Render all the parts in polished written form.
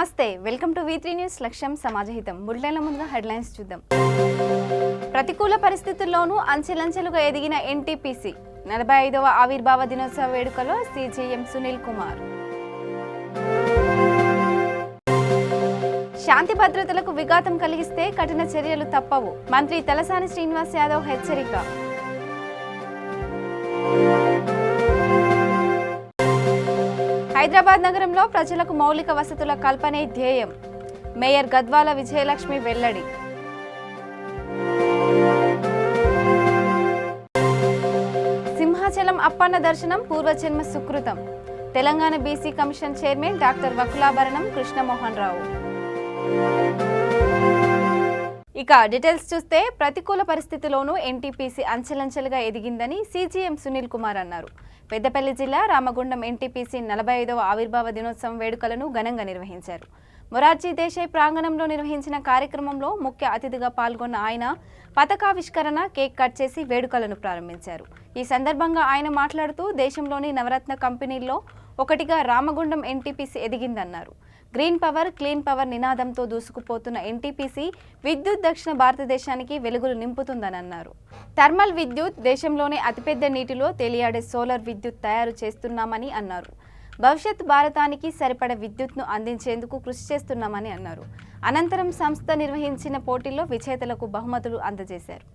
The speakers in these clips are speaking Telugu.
నమస్తే, వెల్కమ్ టు V3 న్యూస్. లక్ష్యం సమాజహితం. బులెటిన్ల ముందుగా హెడ్లైన్స్ చూద్దాం. ప్రతికూల పరిస్థితుల్లోనూ అంచెలంచెలుగా ఎదిగిన NTPC 45వ ఆవిర్భావ దినోత్సవ వేడుకలో CGM సునీల్ కుమార్. శాంతి భద్రతలకు విఘాతం కలిగిస్తే కఠిన చర్యలు తప్పవు, మంత్రి తలసాని శ్రీనివాస్ యాదవ్ హెచ్చరిక. హైదరాబాద్ నగరంలో ప్రజలకు మౌలిక వసతుల కల్పనే ధ్యేయం, మేయర్ గద్వాల విజయలక్ష్మి వెల్లడి. సింహాచలం అప్పన్న దర్శనం పూర్వజన్మ సుకృతం, Telangana BC commission chairman doctor Vakulabharanam Krishnamohan Rao. ఇక డీటెయిల్స్ చూస్తే, ప్రతికూల పరిస్థితిలోనూ NTPC అంచెలంచెలుగా ఎదిగిందని CGM సునీల్ కుమార్ అన్నారు. పెద్దపల్లి జిల్లా రామగుండం NTPC 45వ ఆవిర్భావ దినోత్సవం వేడుకలను ఘనంగా నిర్వహించారు. మొరార్జీ దేశాయ్ ప్రాంగణంలో నిర్వహించిన కార్యక్రమంలో ముఖ్య అతిథిగా పాల్గొన్న ఆయన పతాకావిష్కరణ, కేక్ కట్ చేసి వేడుకలను ప్రారంభించారు. ఈ సందర్భంగా ఆయన మాట్లాడుతూ, దేశంలోని నవరత్న కంపెనీల్లో ఒకటిగా రామగుండం NTPC ఎదిగిందన్నారు. గ్రీన్ పవర్, క్లీన్ పవర్ నినాదంతో దూసుకుపోతున్న NTPC విద్యుత్ దక్షిణ భారతదేశానికి వెలుగులు నింపుతుందని అన్నారు. థర్మల్ విద్యుత్, దేశంలోనే అతిపెద్ద నీటిలో తేలియాడే సోలార్ విద్యుత్ తయారు చేస్తున్నామని అన్నారు. భవిష్యత్ భారతానికి సరిపడ విద్యుత్ను అందించేందుకు కృషి చేస్తున్నామని అన్నారు. అనంతరం సంస్థ నిర్వహించిన పోటీల్లో విజేతలకు బహుమతులు అందజేశారు.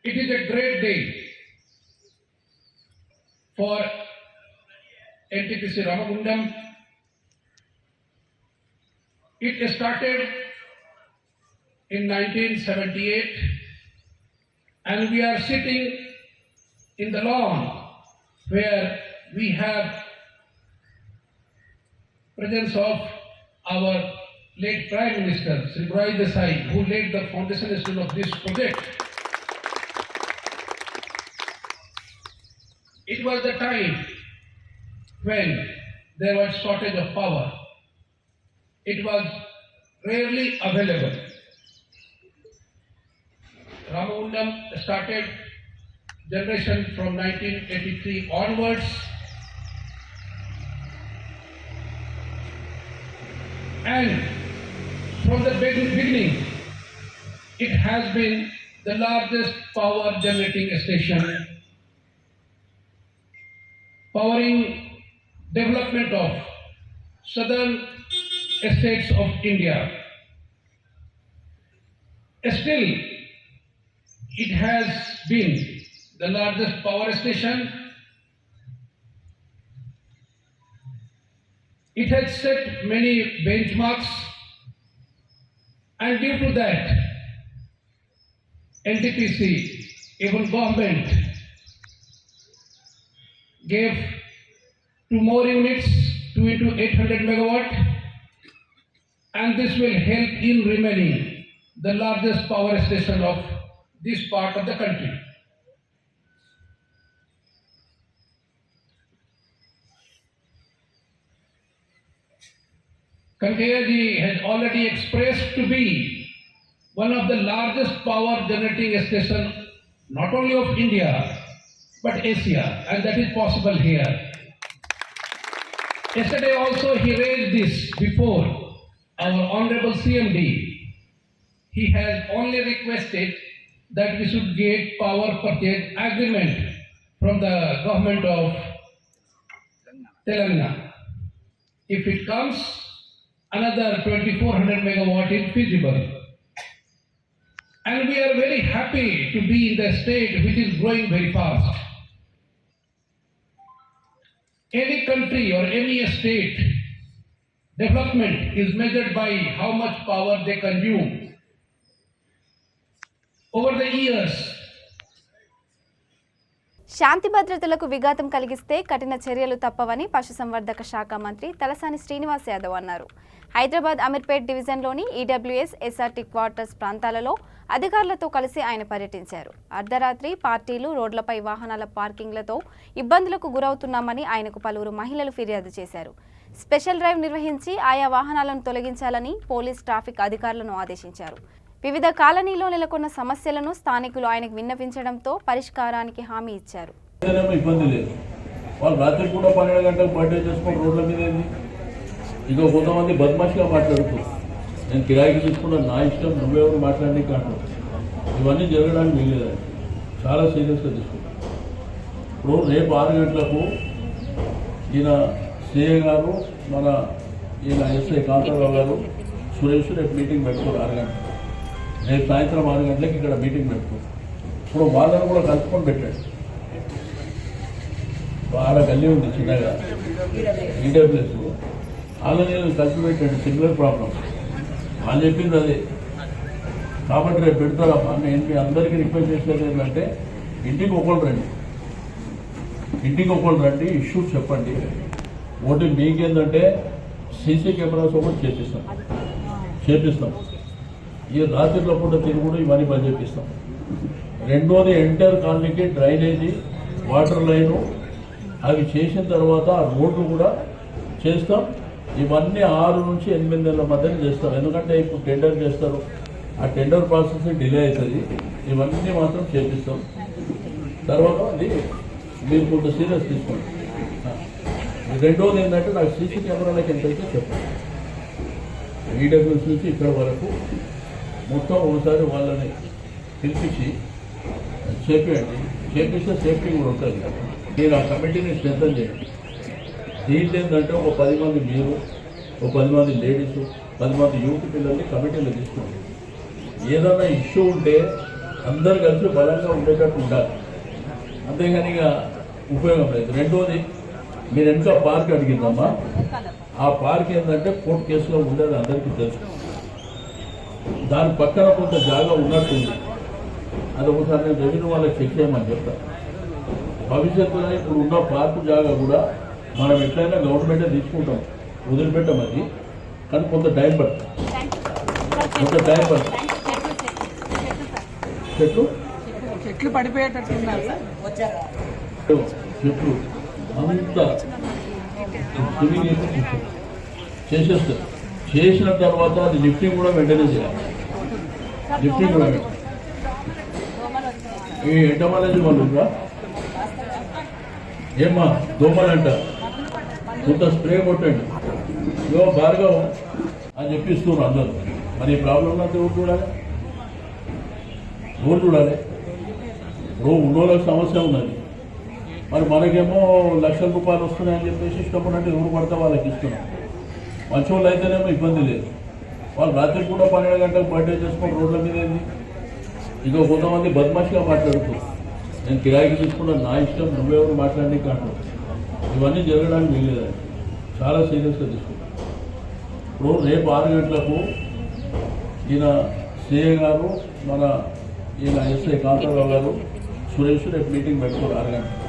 It is a great day for NTPC Ramagundam. It started in 1978 and we are sitting in the lawn where we have presence of our late Prime Minister Sri Morarji Desai, who laid the foundation stone of this project. It was the time when there was shortage of power. It was rarely available. Ramagundam started generation from 1983 onwards. And from the beginning, it has been the largest power generating station, powering development of southern states of India. Still, it has been the largest power station. It has set many benchmarks, and due to that, NTPC, even government, gave 2 more units, 2 into 800 megawatt, and this will help in remaining the largest power station of this part of the country. Kankaya ji has already expressed to be one of the largest power generating stations not only of India but Asia, and that is possible here. Yesterday also he raised this before our Honorable CMD. He has only requested that we should get power purchase agreement from the government of Telangana. If it comes, another 2400 megawatt is feasible. And we are very happy to be in the state which is growing very fast. Any country or any state development is measured by how much power they consume. Over the years, శాంతి భద్రతలకు విఘాతం కలిగిస్తే కఠిన చర్యలు తప్పవని పశుసంవర్ధక శాఖ మంత్రి తలసాని శ్రీనివాస్ యాదవ్ అన్నారు. హైదరాబాద్ అమీర్పేట్ డివిజన్లోని ఈడబ్ల్యూఎస్ ఎస్ఆర్టీ క్వార్టర్స్ ప్రాంతాలలో అధికారులతో కలిసి ఆయన పర్యటించారు. అర్ధరాత్రి పార్టీలు, రోడ్లపై వాహనాల పార్కింగ్లతో ఇబ్బందులకు గురవుతున్నామని ఆయనకు పలువురు మహిళలు ఫిర్యాదు చేశారు. స్పెషల్ డ్రైవ్ నిర్వహించి ఆయా వాహనాలను తొలగించాలని పోలీస్, ట్రాఫిక్ అధికారులను ఆదేశించారు. వివిధ కాలనీలో నెలకొన్న సమస్యలను స్థానికులు ఆయనకు విన్నవించడంతో పరిష్కారానికి హామీ ఇచ్చారు. ఇబ్బంది లేదు, వాళ్ళు రాత్రి కూడా 12 గంటలకు బర్త్డే చేసుకుని రోడ్ల మీద ఇక కొంతమంది బద్మాషిగా మాట్లాడుతారు. నేను కిరాయికి తీసుకున్నాను, నా ఇష్టం, నువ్వెవరు మాట్లాడడానికి అంటారు. ఇవన్నీ జరగడానికి వీల్లేదండి, చాలా సీరియస్గా తీసుకుంటాం. ఇప్పుడు రేపు 6 గంటలకు ఈయన సిఏ గారు, మన ఈయన ఎస్ఐ కాంతారావు గారు, సురేష్ రేపు మీటింగ్ పెట్టుకోరు 6 గంటలకు. రేపు సాయంత్రం 6 గంటలకు ఇక్కడ మీటింగ్ పెట్టుకోరు. ఇప్పుడు వాళ్ళని కూడా కలుపుకొని పెట్టాడు. ఆడ గల్లీ ఉంది చిన్నగా ఈడబ్ల్యూఎస్, వాళ్ళని కలిపి పెట్టాడు. సిమిలర్ ప్రాబ్లం వాళ్ళు చెప్పింది అదే. కాబట్టి రేపు పెడతారమ్మా. నేను మీ అందరికీ రిక్వెస్ట్ చేసేది ఏంటంటే ఇంటికి ఒకళ్ళు రండి, ఇష్యూస్ చెప్పండి. ఒకటి మీకేంటంటే సీసీ కెమెరాస్ ఒకటి చేపిస్తాం. ఈ రాత్రిలో పూట తిరుగుడు ఇవన్నీ పని చేపిస్తాం. రెండోది ఎంటర్ కాలనీకి డ్రైనేజీ, వాటర్ లైను అవి చేసిన తర్వాత ఆ రోడ్లు కూడా చేస్తాం. ఇవన్నీ 6 నుంచి 8 నెలల మధ్యన చేస్తాం. ఎందుకంటే ఇప్పుడు టెండర్ చేస్తారు, ఆ టెండర్ ప్రాసెస్ డిలే అవుతుంది. ఇవన్నీ మాత్రం చేపిస్తాం. తర్వాత అది మీరు కొంత సీరియస్ తీసుకోండి. రెండోది ఏంటంటే నాకు సీసీ కెమెరాలకు ఎంతైతే చెప్పండి. ఈడబ్ల్యూఎస్ నుంచి ఇక్కడ వరకు మొత్తం ఒకసారి వాళ్ళని పిలిపించి చేపిస్తే సేఫ్టీ కూడా ఉంటుంది. మీరు ఆ కమిటీని స్ట్రెంథన్ చేయండి. దీంట్లో ఏంటంటే ఒక 10 మంది మీరు, ఒక 10 మంది లేడీసు, 10 మంది యూత్ పిల్లల్ని కమిటీలో తీసుకోండి. ఏదైనా ఇష్యూ ఉంటే అందరు కలిసి బలంగా ఉండేటట్టు ఉండాలి, అంతేగాని ఇక ఉపయోగం లేదు. రెండోది, మీరు ఎంత పార్క్ అడిగిందమ్మా, ఆ పార్క్ ఏంటంటే కోర్టు కేసులో ఉండేది అందరికీ తెలుసు. దాని పక్కన కొంత జాగా ఉన్నట్టుంది, అది ఒకసారి నేను రెవెన్యూ వాళ్ళకి చెక్ చేయమని చెప్తాను. భవిష్యత్తులో ఇప్పుడు ఉన్న పార్కు జాగా కూడా మనం ఎట్లయినా గవర్నమెంటే తీసుకుంటాం, వదిలిపెట్టమని. కానీ కొంత టైం పడుతుంది. చెట్లు పడిపోయేటట్టు చెట్లు అంతా చేసేస్తారు. చేసిన తర్వాత అది లిఫ్టింగ్ కూడా వెంటనే చేయాలి. లిఫ్టింగ్ కూడా ఈ ఎంటమాలజీ వాళ్ళు ఏమ్మా దోమలంట కొంత స్ప్రే కొట్టండి. భార్గవ్ అని చెప్పిస్తున్నారు అందరూ. మరి ఈ ప్రాబ్లం అంతా ఎవరు చూడాలి? ఎవరు చూడాలి? ఇప్పుడు ఉన్నోళ్ళకి సమస్య ఉన్నది, మరి మనకేమో లక్షల రూపాయలు వస్తున్నాయని చెప్పేసి ఇష్టపడినట్టు ఎవరు పడితే వాళ్ళకి ఇస్తున్నాం. మంచి వాళ్ళు అయితేనేమో ఇబ్బంది లేదు. వాళ్ళు రాత్రి కూడా 12 గంటలకు బర్త్డే చేసుకొని రోడ్ల మీద ఏంది? ఇక కొంతమంది బద్మాషిగా మాట్లాడుతూ నేను కిరాయికి తీసుకున్నా, నా ఇష్టం, నువ్వెవరు మాట్లాడడానికి అంటారు. ఇవన్నీ జరగడానికి వీల్లేదండి, చాలా సీరియస్గా తీసుకుంటాం. ఇప్పుడు రేపు 6 గంటలకు ఈయన సిఏ గారు, మన ఈయన ఎస్ఐ కాంతారావు గారు, సురేష్ రేపు మీటింగ్ పెట్టుకోరు 6 గంటలకు.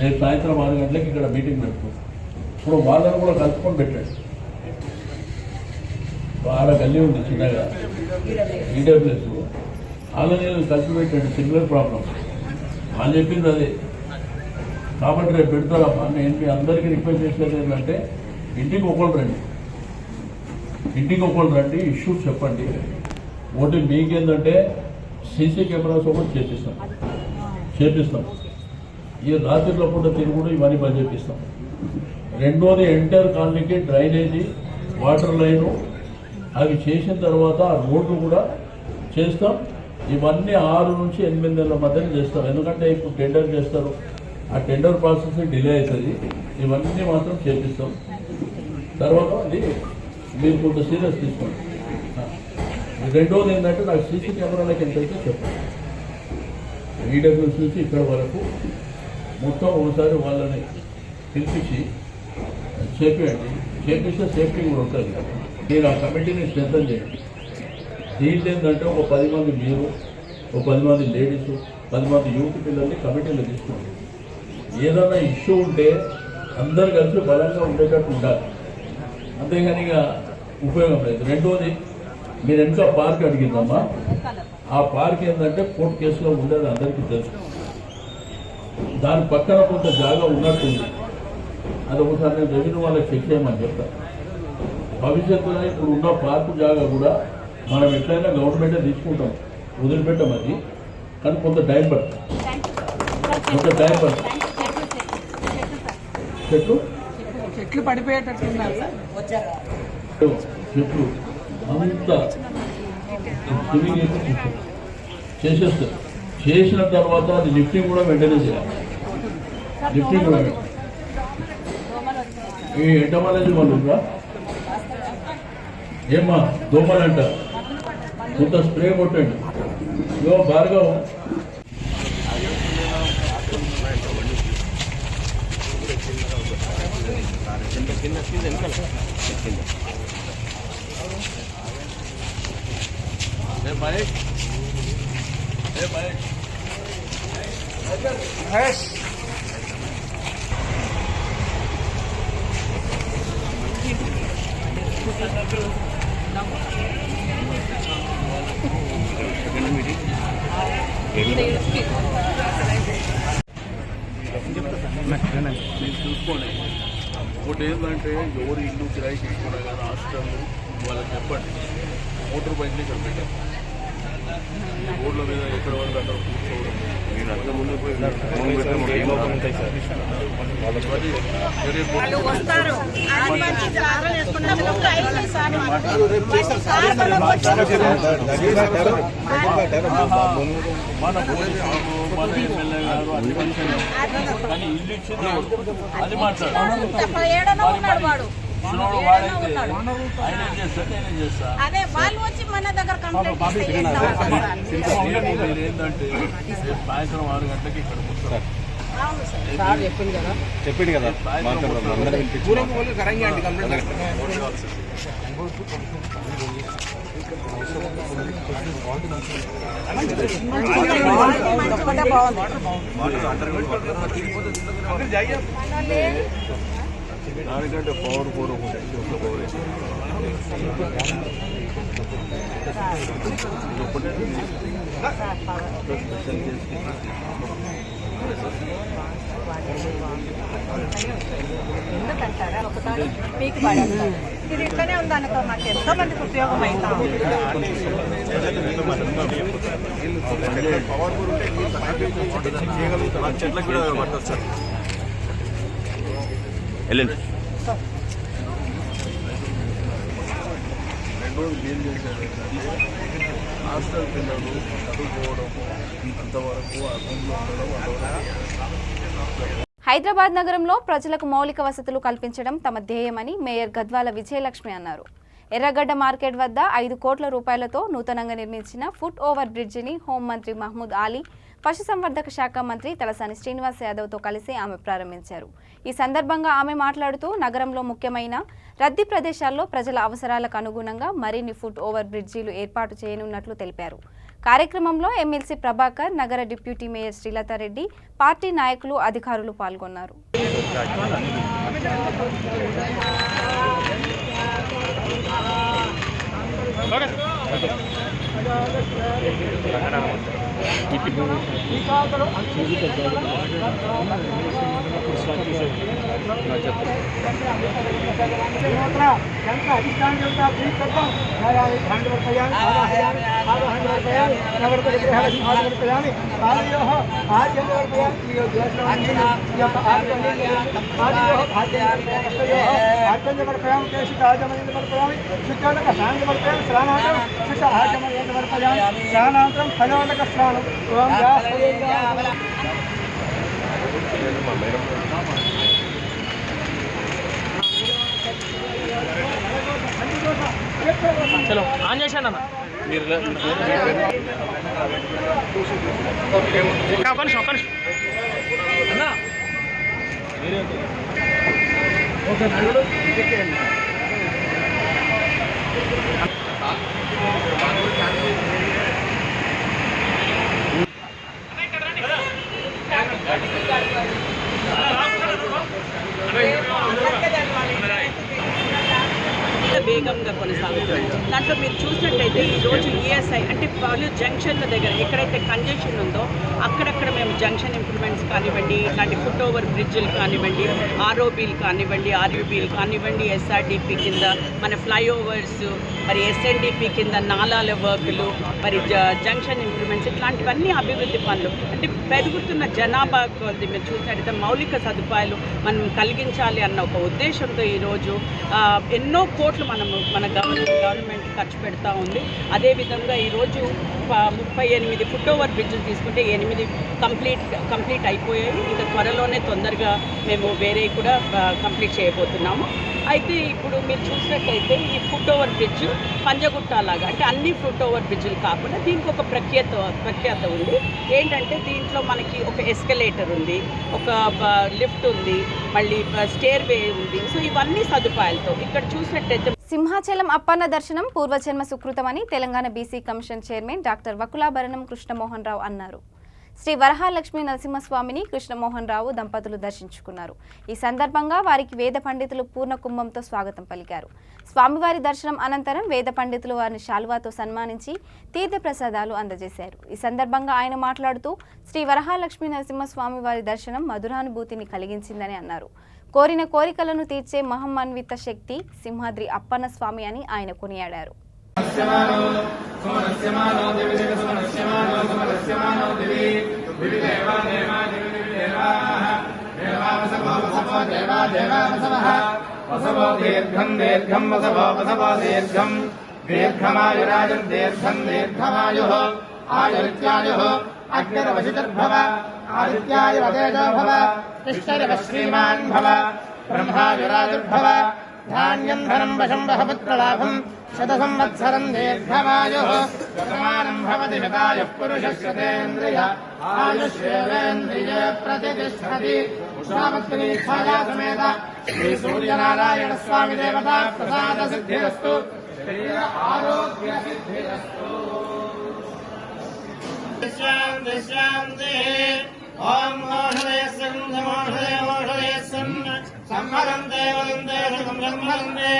రేపు సాయంత్రం 6 గంటలకు ఇక్కడ మీటింగ్ పెట్టుకోరు. ఇప్పుడు వాళ్ళని కూడా కలుపుకొని పెట్టండి. ఆడ గల్లీ ఉంది చిన్నగా ఈడబ్ల్యూఎస్, వాళ్ళని కలిసి పెట్టండి. సిమిలర్ ప్రాబ్లం వాళ్ళు చెప్పింది అదే. కాబట్టి రేపు పెడతారమ్మా. నేను మీ అందరికీ రిక్వెస్ట్ చేసేది ఏంటంటే ఇంటికి ఒకళ్ళు రండి, ఇష్యూస్ చెప్పండి. ఒకటి మీకేందంటే సీసీ కెమెరాస్ ఒకటి చేపిస్తాం. ఈ రాత్రిలో పూట తిరుగుడు ఇవన్నీ పని చేపిస్తాం. రెండోది ఎంటర్ కాలనీకి డ్రైనేజీ, వాటర్ లైను అవి చేసిన తర్వాత ఆ రోడ్లు కూడా చేస్తాం. ఇవన్నీ 6 నుంచి 8 నెలల మధ్యన చేస్తాం. ఎందుకంటే ఇప్పుడు టెండర్ చేస్తారు, ఆ టెండర్ ప్రాసెస్ డిలే అవుతుంది. ఇవన్నీ మాత్రం చేపిస్తాం. తర్వాత అది మీరు కొంత సీరియస్ తీసుకోండి. రెండోది ఏంటంటే నాకు సీసీ కెమెరాలకు ఎంతైతే చెప్పండి. ఈడబ్ల్యూఎస్ నుంచి ఇక్కడ వరకు మొత్తం ఒకసారి వాళ్ళని పిలిపించి చేపిస్తే సేఫ్టీ కూడా ఉంటుంది. మీరు ఆ కమిటీని స్ట్రెంథన్ చేయండి. దీంట్లో ఏంటంటే ఒక 10 మంది మీరు, ఒక 10 మంది లేడీస్, 10 మంది యూత్ పిల్లల్ని కమిటీలో తీసుకోండి. ఏదైనా ఇష్యూ ఉంటే అందరు కలిసి బలంగా ఉండేటట్టు ఉండాలి. అంతేగాని ఇక ఉపయోగం లేదు. రెండోది, మీరు ఎంత పార్క్ అడిగిందమ్మా, ఆ పార్క్ ఏంటంటే కోర్టు కేసులో ఉండేది అందరికీ తెలుసు. దాని పక్కన కొంత జాగా ఉన్నట్టుంది. అది ఒకసారి నేను రెవెన్యూ వాళ్ళకి చెక్ చేయమని చెప్తాను. భవిష్యత్తులో ఇప్పుడు ఉన్న పార్కు జాగా కూడా మనం ఎట్లయినా గవర్నమెంటే తీసుకుంటాం, వదిలిపెట్టమని. కానీ కొంత టైం పడుతుంది. చెట్లు పడిపోయేటట్టున్నారు సార్. చెట్లు అంతా చేసేస్తారు. చేసిన తర్వాత అది లిఫ్టింగ్ కూడా వెంటనే చేయాలి. లిఫ్టింగ్ కూడా ఈ ఎంటమాలజీ వాళ్ళు ఉందా ఏమ్మా? దోమలంట కొంత స్ప్రే కొట్టండి. ఇగో భార్గవ్ మీరు చూసుకోండి. ఒకటి ఏంటంటే ఎవరు ఇల్లు కిరాయికి తీసుకున్నా కానీ హాస్టల్ వాళ్ళకి చెప్పండి, మోటార్ బైక్ని ఇక్కడ పెట్టండి. ఈ రోడ్ల మీద ఎక్కడ వాళ్ళు అక్కడ కూర్చోవడం, మన ఎమ్మెల్యే గారు అన్ని మనుషులు కానీ ఇల్లు ఇచ్చింది అది మాట్లాడారు. వాడైతే ఆయన ఏం చేస్తారు, నేనేం చేస్తాను. మీరు ఏంటంటే సాయంత్రం 6 గంటలకి ఇక్కడ కూర్చోండి. చెప్పింది కదా దానికంటే పవర్ కూడా ఉంటాయి. ఎందుకంటారా ఒకసారి మీకు పడేస్తారు. ఇది ఇట్లనే ఉందనుకో మాకు ఎంతో మందికి ఉపయోగం అవుతాం. చెట్లకు కూడా పడుతుంది సార్. వెళ్ళండి. రోజు ఏం చేశారు హాస్టల్ పిల్లలు చదువుకోవడము అంతవరకు ఆ రూమ్లో ఉండడం అంతవరకు. హైదరాబాద్ నగరంలో ప్రజలకు మౌలిక వసతులు కల్పించడం తమ ధ్యేయమని మేయర్ గద్వాల విజయలక్ష్మి అన్నారు. ఎర్రగడ్డ మార్కెట్ వద్ద 5 కోట్ల రూపాయలతో నూతనంగా నిర్మించిన ఫుట్ ఓవర్ బ్రిడ్జిని హోంమంత్రి మహమూద్ అలీ, పశుసంవర్ధక శాఖ మంత్రి తలసాని శ్రీనివాస్ యాదవ్తో కలిసి ఆమె ప్రారంభించారు. ఈ సందర్భంగా ఆమె మాట్లాడుతూ నగరంలో ముఖ్యమైన రద్దీ ప్రదేశాల్లో ప్రజల అవసరాలకు అనుగుణంగా మరిన్ని ఫుట్ ఓవర్ బ్రిడ్జీలు ఏర్పాటు చేయనున్నట్లు తెలిపారు. కార్యక్రమంలో ఎమ్మెల్సీ ప్రభాకర్, నగర డిప్యూటీ మేయర్ శ్రీలతారెడ్డి, పార్టీ నాయకులు, అధికారులు పాల్గొన్నారు. ఫలవంతక స్నానం చలో ఆన్ చేశాను అన్న వేగంగా కొనసాగుతుంది. దాంట్లో మీరు చూసినట్టయితే ఈరోజు ఈఎస్ఐ అంటే వాళ్ళు జంక్షన్ల దగ్గర ఎక్కడైతే కంజెషన్ ఉందో అక్కడక్కడ మేము జంక్షన్ ఇంప్రూవ్మెంట్స్ కానివ్వండి, ఇట్లాంటి ఫుట్ ఓవర్ బ్రిడ్జ్లు కానివ్వండి, ఆర్ఓబీలు కానివ్వండి, ఆర్యూబీలు కానివ్వండి, ఎస్ఆర్డిపి కింద మన ఫ్లైఓవర్స్, మరి ఎస్ఎన్డిపి కింద నాలాల వర్కులు, మరి జంక్షన్ ఇంప్రూవ్మెంట్స్, ఇట్లాంటివన్నీ అభివృద్ధి పనులు. అంటే పెరుగుతున్న జనాభా కొద్ది మీరు చూసినట్టయితే మౌలిక సదుపాయాలు మనం కలిగించాలి అన్న ఒక ఉద్దేశంతో ఈరోజు ఎన్నో కోట్లు మన గవర్నమెంట్ ఖర్చు పెడతా ఉంది. అదేవిధంగా ఈరోజు 38 ఫుట్ ఓవర్ బ్రిడ్జ్లు తీసుకుంటే 8 కంప్లీట్ అయిపోయాయి. ఇంకా త్వరలోనే తొందరగా మేము వేరే కూడా కంప్లీట్ చేయబోతున్నాము. అయితే ఇప్పుడు మీరు చూసినట్టయితే ఈ ఫుట్ ఓవర్ బ్రిడ్జ్ పంజగుట్ట లాగా అంటే అన్ని ఫుట్ ఓవర్ బ్రిడ్జ్లు కాకుండా దీనికి ఒక ప్రఖ్యాత ఉంది. ఏంటంటే దీంట్లో మనకి ఒక ఎస్కలేటర్ ఉంది, ఒక లిఫ్ట్ ఉంది, మళ్ళీ స్టేర్ వే ఉంది. సో ఇవన్నీ సదుపాయాలతో ఇక్కడ చూసినట్టయితే సింహాచలం అప్పన్న దర్శనం పూర్వజన్మ సుకృతమని Telangana BC commission chairman doctor Vakulabharanam Krishnamohan Rao అన్నారు. శ్రీ వరహాలక్ష్మీ నరసింహస్వామిని కృష్ణమోహన్ రావు దంపతులు దర్శించుకున్నారు. ఈ సందర్భంగా వారికి వేద పండితులు పూర్ణ కుంభంతో స్వాగతం పలికారు. స్వామివారి దర్శనం అనంతరం వేద పండితులు వారిని శాలువాతో సన్మానించి తీర్థప్రసాదాలు అందజేశారు. ఈ సందర్భంగా ఆయన మాట్లాడుతూ శ్రీ వరహాలక్ష్మీ నరసింహస్వామి వారి దర్శనం మధురానుభూతిని కలిగించిందని అన్నారు. కోరిన కోరికలను తీర్చే మహమ్మన్విత శక్తి సింహాద్రి అప్పన్న స్వామి అని ఆయన కొనియాడారు. అగ్నిరవశిర్భవ ఆదిత్యాయ వదేజో భవ తిష్టరవ శ్రీమాన్ భవ బ్రహ్మాయురాజుర్భవ ధాన్యం ధనం వశం వహ పుత్రలాభం శత సంవత్సరం దీర్ఘమాయు శతమానం భవతి శతాయః పురుషస్యేంద్రియ ఆయుష్యేంద్రియే ప్రతిష్టతి. ఉషామత్ని ఛాయా సమేత శ్రీ సూర్యనారాయణ స్వామి దేవతా ప్రసాద సిద్ధిరస్తు. శరీర ఆరోగ్య సిద్ధిరస్తు. శాంతి శాంతి. ఓం మోషదయ సంధమోషదయ మోషదయ సంహరంతే వదంతే సుఖం సంహరంతే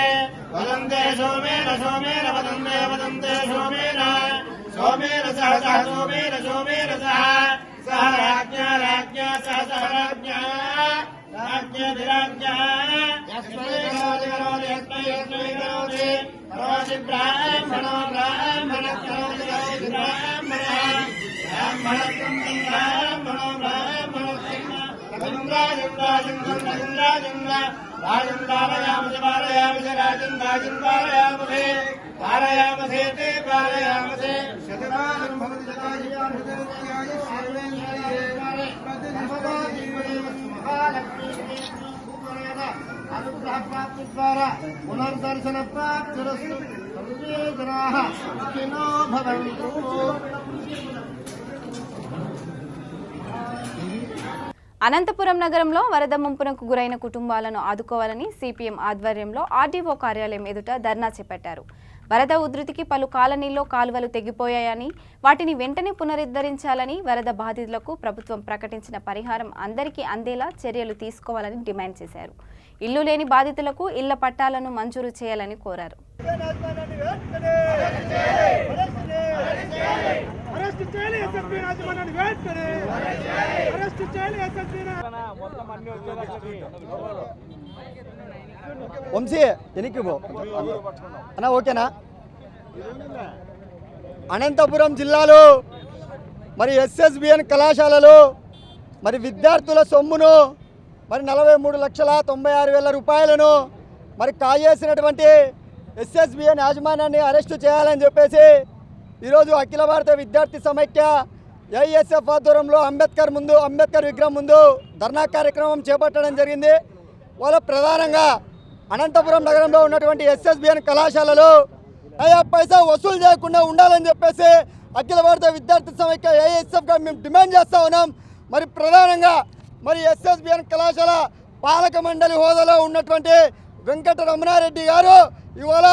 వదంతే సోమేన సోమేన వదంతే వదంతే సోమేన సోమేన సహ సహ సోమేన సోమేన సహ సహ రాజ్ఞా రాజ్ఞా సహ సహ రాజ్ఞా రాజ్ఞాధిరాజ్ఞా యస్మై కరోతి కరోతి యస్మై యస్మై కరోతి కరోతి బ్రాహ్మణో బ్రాహ్మణ కరోతి కరోతి బ్రాహ్మణ బ్రాహ్మణత్వం బ్రాహ్మణో బ్రాహ్మణ రాజం రాజం రాజం రాజం రాజం పారయామి పారయామి రాజం రాజం పారయామి పారయామి पारयामसेते पारयामसे शतमानं भवति शतायुषां शतमानं सर्वेन्द्रियाणि सर्वदा जीवने महालक्ष्मी अनुग्रह प्राप्ति द्वारा पुनर्दर्शन प्राप्तिरस्तु सर्वे जनाः सुखिनो भवन्तु। అనంతపురం నగరంలో వరద ముంపునకు గురైన కుటుంబాలను ఆదుకోవాలని సిపిఎం ఆధ్వర్యంలో ఆర్డీఓ కార్యాలయం ఎదుట ధర్నా చేపట్టారు. వరద ఉధృతికి పలు కాలనీల్లో కాలువలు తెగిపోయాయని, వాటిని వెంటనే పునరుద్ధరించాలని, వరద బాధితులకు ప్రభుత్వం ప్రకటించిన పరిహారం అందరికీ అందేలా చర్యలు తీసుకోవాలని డిమాండ్ చేశారు. ఇల్లు లేని బాధితులకు ఇళ్ల పట్టాలను మంజూరు చేయాలని కోరారు. వంశీ ఎనికి పో అన్నా, ఓకేనా? అనంతపురం జిల్లాలో మరి ఎస్ఎస్బిఎన్ కళాశాలలో మరి విద్యార్థుల సొమ్మును మరి 43,96,000 రూపాయలను మరి కాజేసినటువంటి ఎస్ఎస్బిఎన్ యాజమాన్యాన్ని అరెస్టు చేయాలని చెప్పేసి ఈరోజు అఖిల భారత విద్యార్థి సమైక్య ఏఐఎస్ఎఫ్ ఆధ్వర్యంలో అంబేద్కర్ విగ్రహం ముందు ధర్నా కార్యక్రమం చేపట్టడం జరిగింది. వాళ్ళ ప్రధానంగా అనంతపురం నగరంలో ఉన్నటువంటి ఎస్ఎస్బిఎన్ కళాశాలలో పైసా వసూలు చేయకుండా ఉండాలని చెప్పేసి అఖిల భారత విద్యార్థి సమైక్య ఏఐఎస్ఎఫ్గా మేము డిమాండ్ చేస్తూ ఉన్నాం. మరి ప్రధానంగా మరి ఎస్ఎస్బిఎన్ కళాశాల పాలక మండలి హోదాలో ఉన్నటువంటి వెంకట రమణారెడ్డి గారు ఇవాళ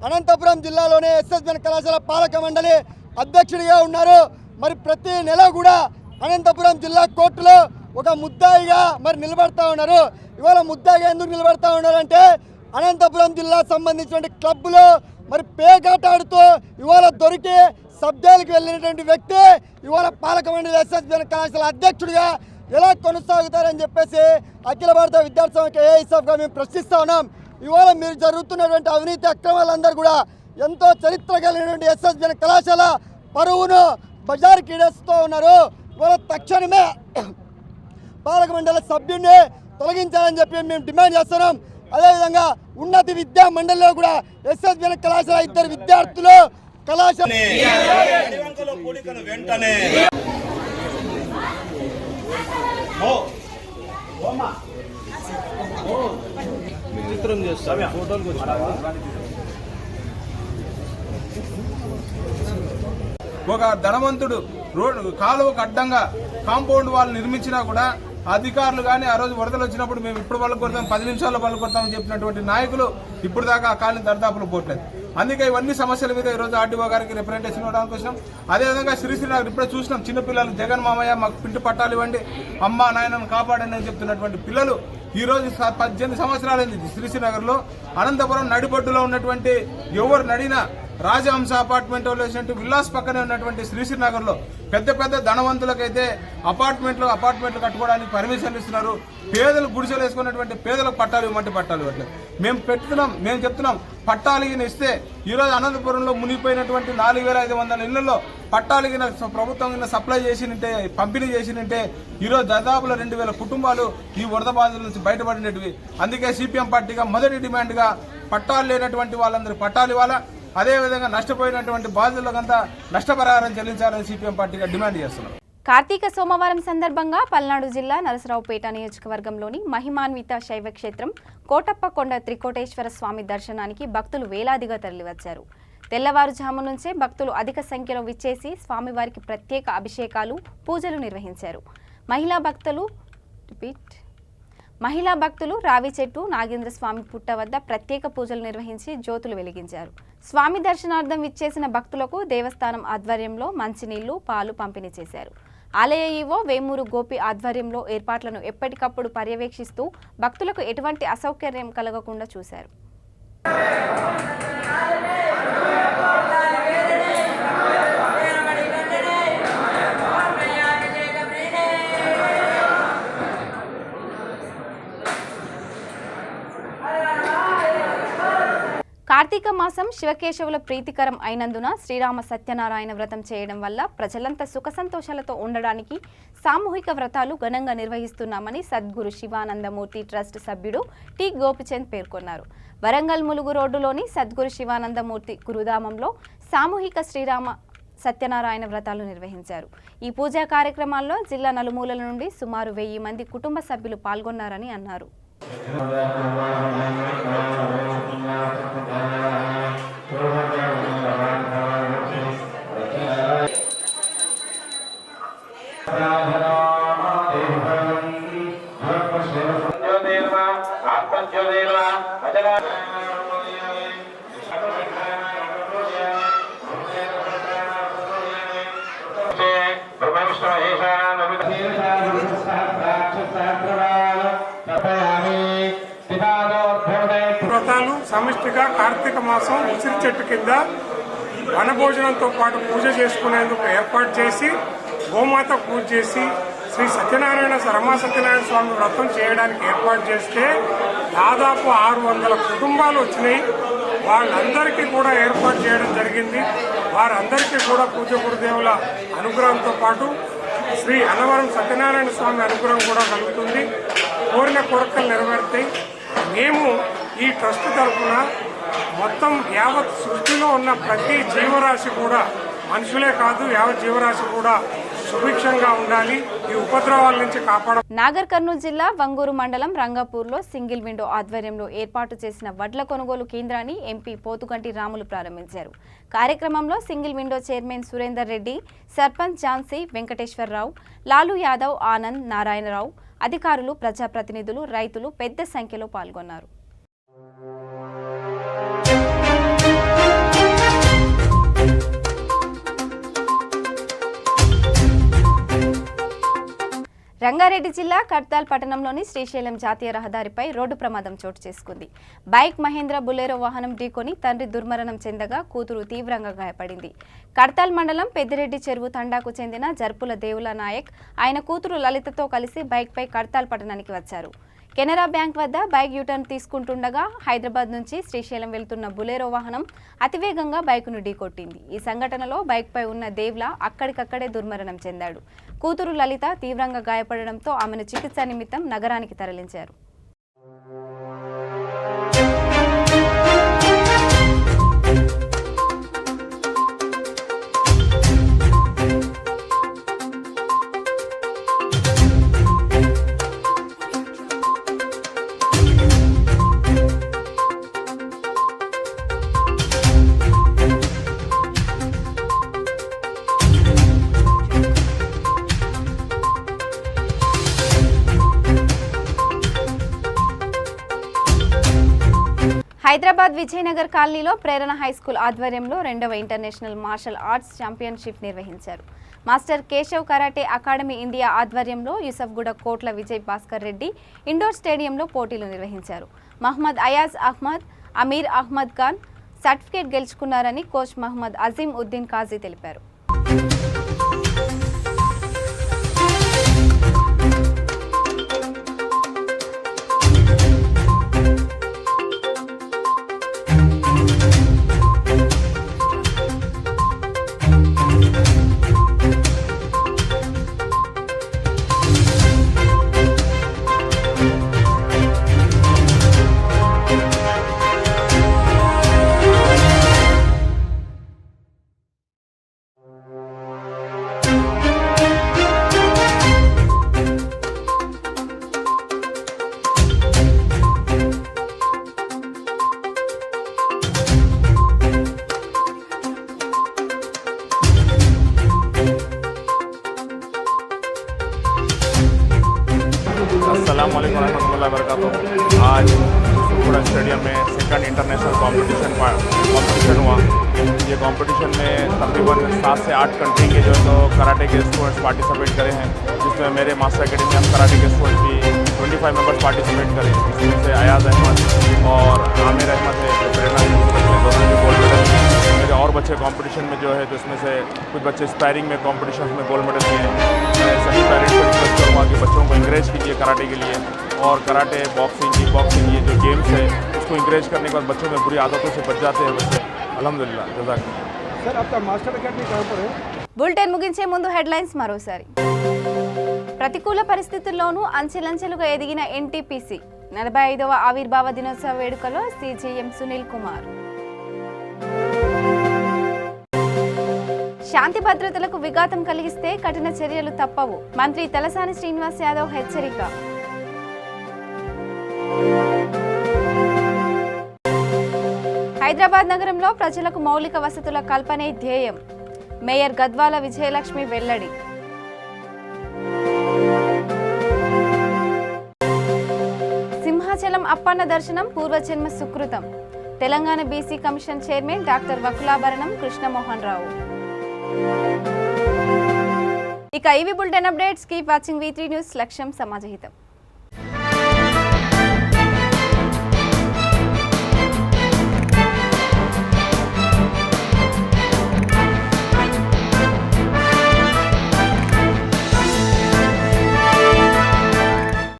అనంతపురం జిల్లాలోనే ఎస్ఎస్బిఎన్ కళాశాల పాలక మండలి అధ్యక్షుడిగా ఉన్నారు. మరి ప్రతి నెల కూడా అనంతపురం జిల్లా కోర్టులో ఒక ముద్దాయిగా మరి నిలబడతా ఉన్నారు. ఇవాళ ముద్దాయిగా ఎందుకు నిలబడతా ఉన్నారంటే అనంతపురం జిల్లా సంబంధించిన క్లబ్లో మరి పేకాట ఆడుతూ ఇవాళ దొరికి సబ్ జైలుకి వెళ్ళినటువంటి వ్యక్తి ఇవాళ పాలక మండలి ఎస్ఎస్బిఎన్ కళాశాల అధ్యక్షుడిగా ఎలా కొనసాగుతారని చెప్పేసి అఖిల భారత విద్యార్థి సమైక్య ఏఐఎస్ఎఫ్గా మేము ప్రశ్నిస్తూ ఉన్నాం. ఇవాళ మీరు జరుగుతున్నటువంటి అవినీతి అక్రమాలందరూ కూడా ఎంతో చరిత్ర కలిగినటువంటి ఎస్ఎస్బిఎన్ కళాశాల పరువును బజారుకి ఈడేస్తూ ఉన్నారు. ఇవాళ తక్షణమే పాలక మండలి సభ్యుడిని తొలగించాలని చెప్పి మేము డిమాండ్ చేస్తున్నాం. అదేవిధంగా ఉన్నత విద్యా మండలిలో కూడా ఎస్ఎస్బిఎన్ కళాశాల 2 విద్యార్థులు కళాశాల వెంటనే చిత్రం చేస్తాం ఫోటోలు ఒక ధనవంతుడు రోడ్డు కాలువకు అడ్డంగా కాంపౌండ్ వాళ్ళు నిర్మించినా కూడా అధికారులు కానీ ఆ రోజు వరదలు వచ్చినప్పుడు మేము ఇప్పుడు పళ్ళు కొడతాం 10 నిమిషాల్లో పళ్ళు కొడతామని చెప్పినటువంటి నాయకులు ఇప్పుడు దాకా ఆ కాలనీ దరిదాపులు పోవట్లేదు. అందుకే ఇవన్నీ సమస్యల మీద ఈరోజు ఆర్డీఓ గారికి రిప్రజెంటేషన్ ఇవ్వడానికి వచ్చినాం. అదేవిధంగా శ్రీశ్రీనగర్ ఇప్పుడే చూసినాం, చిన్నపిల్లలు జగన్ మామయ్య మాకు పిండి పట్టాలు ఇవ్వండి, అమ్మ నాయనను కాపాడండి అని చెప్తున్నటువంటి పిల్లలు ఈరోజు 18 సంవత్సరాలైంది శ్రీశ్రీనగర్లో. అనంతపురం నడిబొడ్డులో ఉన్నటువంటి ఎవరు నడినా రాజహంస అపార్ట్మెంట్ వేసినట్టు విల్లాస్ పక్కనే ఉన్నటువంటి శ్రీశ్రీనగర్లో పెద్ద పెద్ద ధనవంతులకైతే అపార్ట్మెంట్లు కట్టుకోవడానికి పర్మిషన్లు ఇస్తున్నారు. పేదలు గుడిసెలు వేసుకున్నటువంటి పేదలకు పట్టాలు ఇవ్వమంటే పట్టాలు ఇవ్వట్లేదు. మేము చెప్తున్నాం పట్టాలు ఇస్తే ఈరోజు అనంతపురంలో మునిగిపోయినటువంటి 4,500 ఇళ్లలో పట్టాలు ప్రభుత్వం సప్లై చేసినంటే పంపిణీ చేసినంటే ఈరోజు దాదాపులో 2,000 కుటుంబాలు ఈ వరద బాధల నుంచి బయటపడినవి. అందుకే సిపిఎం పార్టీగా మొదటి డిమాండ్గా పట్టాలు లేనటువంటి వాళ్ళందరూ పట్టాలు ఇవ్వాలా, అదేవిధంగా నష్టపోయినటువంటి బాధితులకంతా నష్టపరిహారం చెల్లించాలని సిపిఎం పార్టీగా డిమాండ్ చేస్తున్నాం. కార్తీక సోమవారం సందర్భంగా పల్నాడు జిల్లా నరసరావుపేట నియోజకవర్గంలోని మహిమాన్విత శైవ క్షేత్రం కోటప్పకొండ త్రికోటేశ్వర స్వామి దర్శనానికి భక్తులు వేలాదిగా తరలివచ్చారు. తెల్లవారుజాము నుంచే భక్తులు అధిక సంఖ్యలో విచ్చేసి స్వామివారికి ప్రత్యేక అభిషేకాలు, పూజలు నిర్వహించారు. మహిళా భక్తులు రావి చెట్టు నాగేంద్ర స్వామి పుట్ట వద్ద ప్రత్యేక పూజలు నిర్వహించి జ్యోతులు వెలిగించారు. స్వామి దర్శనార్థం విచ్చేసిన భక్తులకు దేవస్థానం ఆధ్వర్యంలో మంచినీళ్లు, పాలు పంపిణీ చేశారు. ఆలయ ఈవో వేమూరు గోపి ఆధ్వర్యంలో ఏర్పాట్లను ఎప్పటికప్పుడు పర్యవేక్షిస్తూ భక్తులకు ఎటువంటి అసౌకర్యం కలగకుండా చూశారు. కార్తీక కార్తీక మాసం శివకేశవుల ప్రీతికరం అయినందున శ్రీరామ సత్యనారాయణ వ్రతం చేయడం వల్ల ప్రజలంతా సుఖ సంతోషాలతో ఉండడానికి సామూహిక వ్రతాలు ఘనంగా నిర్వహిస్తున్నామని సద్గురు శివానందమూర్తి ట్రస్ట్ సభ్యుడు టి గోపిచంద్ పేర్కొన్నారు. వరంగల్ ములుగు రోడ్డులోని సద్గురు శివానందమూర్తి గురుధామంలో సామూహిక శ్రీరామ సత్యనారాయణ వ్రతాలు నిర్వహించారు. ఈ పూజా కార్యక్రమాల్లో జిల్లా నలుమూలల నుండి సుమారు 1000 మంది కుటుంబ సభ్యులు పాల్గొన్నారని అన్నారు. వ్రతాలు సమిష్టిగా కార్తీక మాసం ఉసిరి చెట్టు కింద వనభోజనంతో పాటు పూజ చేసుకునేందుకు ఏర్పాటు చేసి గోమాత పూజ చేసి శ్రీ రమా సత్యనారాయణ స్వామి వ్రతం చేయడానికి ఏర్పాటు చేస్తే దాదాపు 600 కుటుంబాలు వచ్చినాయి. వాళ్ళందరికీ కూడా ఏర్పాటు చేయడం జరిగింది. వారందరికీ కూడా పూజ గురుదేవుల అనుగ్రహంతో పాటు శ్రీ అన్నవరం సత్యనారాయణ స్వామి అనుగ్రహం కూడా కలుగుతుంది. కోరిన కోరికలు నెరవేరుతాయి. మేము ఈ ట్రస్ట్ తరఫున మొత్తం యావత్ సృష్టిలో ఉన్న ప్రతి జీవరాశి కూడా, మనుషులే కాదు యావత్ జీవరాశి కూడా సుభిక్షంగా ఉండాలి, ఈ ఉపద్రవాల నుంచి కాపాడ. నాగర్ కర్నూలు జిల్లా వంగూరు మండలం రంగాపూర్లో సింగిల్ విండో ఆధ్వర్యంలో ఏర్పాటు చేసిన వడ్ల కొనుగోలు కేంద్రాన్ని ఎంపీ పోతుగంటి రాములు ప్రారంభించారు. కార్యక్రమంలో single window chairman Surender Reddy, sarpanch Jhansi Venkateswararao, Lalu Yadav, Anand, Narayanarao, అధికారులు, ప్రజాప్రతినిధులు, రైతులు పెద్ద సంఖ్యలో పాల్గొన్నారు. రంగారెడ్డి జిల్లా కడ్తాల్ పట్టణంలోని శ్రీశైలం జాతీయ రహదారిపై రోడ్డు ప్రమాదం చోటు చేసుకుంది. బైక్ మహేంద్ర బులెరో వాహనం ఢీకొని తండ్రి దుర్మరణం చెందగా కూతురు తీవ్రంగా గాయపడింది. కడ్తాల్ మండలం పెద్దిరెడ్డి చెరువు తండాకు చెందిన జర్పుల దేవుల నాయక్ ఆయన కూతురు లలితతో కలిసి బైక్పై కడ్తాల్ పట్టణానికి వచ్చారు. కెనరా బ్యాంక్ వద్ద బైక్ యూటర్న్ తీసుకుంటుండగా హైదరాబాద్ నుంచి శ్రీశైలం వెళ్తున్న బులెరో వాహనం అతివేగంగా బైకును ఢీకొట్టింది. ఈ సంఘటనలో బైక్పై ఉన్న దేవుల అక్కడికక్కడే దుర్మరణం చెందాడు. కూతురు లలిత తీవ్రంగా గాయపడడంతో ఆమెను చికిత్స నిమిత్తం నగరానికి తరలించారు. హైదరాబాద్ విజయనగర్ కాలనీలో ప్రేరణ హైస్కూల్ ఆధ్వర్యంలో 2వ ఇంటర్నేషనల్ మార్షల్ ఆర్ట్స్ ఛాంపియన్షిప్ నిర్వహించారు. Master Keshav karate academy India ఆధ్వర్యంలో యూసఫ్గూడ కోట్ల విజయ్ భాస్కర్ రెడ్డి ఇండోర్ స్టేడియంలో పోటీలు నిర్వహించారు. మహమ్మద్ అయాజ్ అహ్మద్, అమీర్ అహ్మద్ ఖాన్ సర్టిఫికేట్ గెలుచుకున్నారని కోచ్ మహమ్మద్ అజీం ఉద్దీన్ కాజీ తెలిపారు. अस्सलामुअलैकुम रहमतुल्लाहि वबरकातुहू। आज यूसुफगुड़ा स्टेडियम में सेकंड इंटरनेशनल कंपटीशन हुआ। ये कंपटीशन में तकरीबन 7 से 8 कंट्री के जो है तो कराटे के स्टूडेंट्स पार्टिसिपेट करे हैं, जिसमें मेरे मास्टर अकेडमी ऑफ कराटे के स्टूडेंट्स भी 25 मेंबर्स पार्टिसिपेट करें, जिसमें से अयाज अहमद और आमिर अहमद है जो प्रेरणा में दोनों ने गोल्ड मेडल। मेरे और बच्चे कंपटीशन में जो है तो इसमें से कुछ बच्चे स्पायरिंग में कॉम्पिटिशन में गोल्ड मेडल लिए हैं। मैं सभी पेरेंट्स को रिक्वेस्ट करूँगा कि बच्चों को इंकरेज कीजिए कराटे के लिए, और कराटे, बॉक्सिंग, किक बॉक्सिंग ये जो गेम्स है उसको इंकरेज करने के बाद बच्चों में बुरी आदतों से बच जाते हैं बच्चे। अल्हम्दुलिल्लाह जज़ाक। सर आपका मास्टर अकेडमी कहाँ पर है? బులెటిన్ ముగించే ముందు హెడ్లైన్స్ మరోసారి. ప్రతికూల పరిస్థితుల్లోనూ అంచెలంచెలుగా ఎదిగిన ఎన్టీపీసీ 45వ ఆవిర్భావ దినోత్సవ వేడుకలో సీజీఎం సునీల్ కుమార్. శాంతి భద్రతలకు విఘాతం కలిగిస్తే కఠిన చర్యలు తప్పవు, మంత్రి తలసాని శ్రీనివాస్ యాదవ్ హెచ్చరిక. హైదరాబాద్ నగరంలో ప్రజలకు మౌలిక వసతుల కల్పనే ధ్యేయం, మేయర్ గద్వాల విజయలక్ష్మి వెల్లడి. సింహాచలం అప్పన్న దర్శనం పూర్వజన్మ సుకృతం, Telangana BC commission chairman doctor Vakulabharanam Krishnamohan Rao. ఇక ఇవి bulletin updates. Keep watching V3 news. లక్ష్యం సమాజహితం.